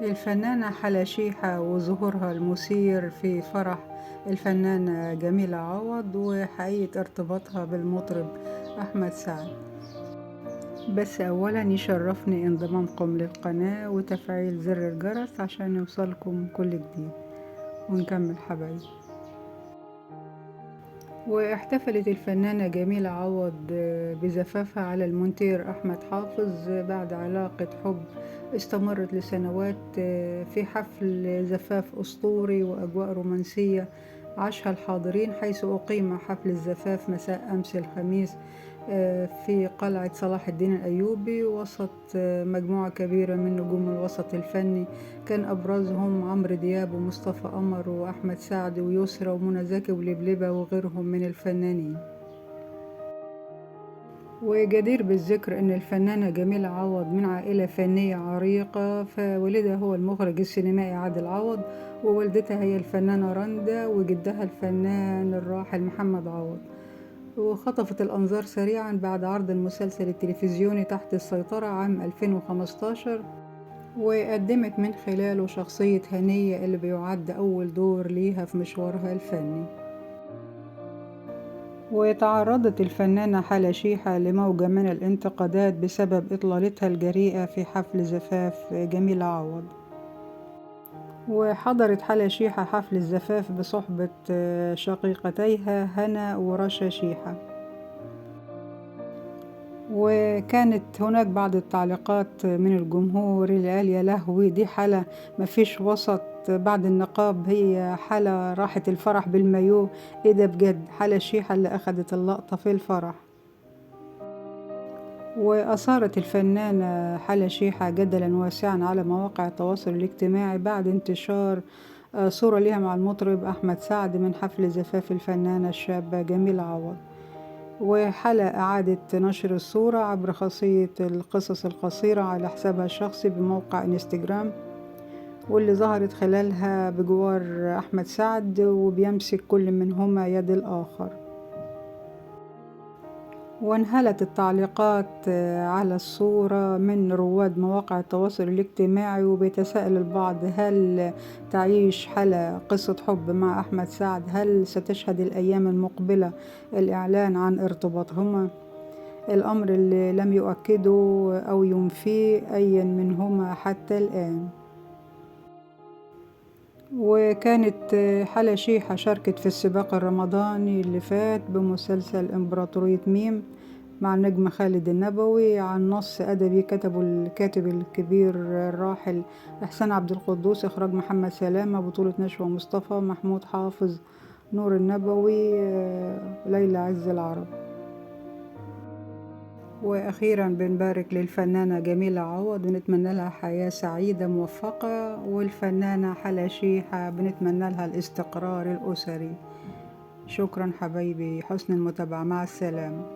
الفنانة حلا شيحة وظهورها المثير في فرح الفنانة جميلة عوض وحقيقة ارتباطها بالمطرب أحمد سعد. بس أولا يشرفني انضمامكم للقناة وتفعيل زر الجرس عشان يوصلكم كل جديد، ونكمل حبايب. واحتفلت الفنانة جميلة عوض بزفافها على المونتير أحمد حافظ بعد علاقة حب استمرت لسنوات، في حفل زفاف أسطوري وأجواء رومانسية عاشها الحاضرين، حيث أقيم حفل الزفاف مساء أمس الخميس في قلعة صلاح الدين الأيوبي وسط مجموعة كبيرة من نجوم الوسط الفني، كان أبرزهم عمرو دياب ومصطفى قمر وأحمد سعد ويسرى ومنى زكي ولبلبة وغيرهم من الفنانين. وجدير بالذكر أن الفنانة جميلة عوض من عائلة فنية عريقة، فوالدها هو المخرج السينمائي عادل عوض، ووالدتها هي الفنانة رندا، وجدها الفنان الراحل محمد عوض. وخطفت الأنظار سريعا بعد عرض المسلسل التلفزيوني تحت السيطرة عام 2015، وقدمت من خلاله شخصية هنية اللي بيعد أول دور ليها في مشوارها الفني. وتعرضت الفنانة حلا شيحة لموجة من الانتقادات بسبب إطلالتها الجريئة في حفل زفاف جميلة عوض. وحضرت حلا شيحة حفل الزفاف بصحبة شقيقتيها هنا ورشا شيحة، وكانت هناك بعض التعليقات من الجمهور اللي قال يا لهوي دي حلا مفيش وسط بعد النقاب، هي حلا راحت الفرح بالمايو، ايه ده بجد حلا شيحة اللي اخدت اللقطة في الفرح. وأثارت الفنانة حلا شيحة جدلا واسعا على مواقع التواصل الاجتماعي بعد انتشار صورة لها مع المطرب أحمد سعد من حفل زفاف الفنانة الشابة جميلة عوض. وحلا أعادت نشر الصورة عبر خاصية القصص القصيرة على حسابها الشخصي بموقع انستجرام، واللي ظهرت خلالها بجوار أحمد سعد وبيمسك كل منهما يد الآخر. وانهالت التعليقات على الصورة من رواد مواقع التواصل الاجتماعي، وبيتساءل البعض هل تعيش حلا قصة حب مع أحمد سعد؟ هل ستشهد الأيام المقبلة الإعلان عن ارتباطهما؟ الأمر اللي لم يؤكده أو ينفيه أي منهما حتى الآن. وكانت حلا شيحة شاركت في السباق الرمضاني اللي فات بمسلسل إمبراطورية ميم مع النجم خالد النبوي عن نص أدبي كتبه الكاتب الكبير الراحل إحسان عبد القدوس، إخراج محمد سلامة، بطولة نشوى مصطفى، محمود حافظ، نور النبوي، ليلى عز العرب. وأخيرا بنبارك للفنانة جميلة عوض ونتمنى لها حياة سعيدة موفقة، والفنانة حلا شيحة بنتمنى لها الاستقرار الأسري. شكرا حبايبي، حسن المتابعة، مع السلامة.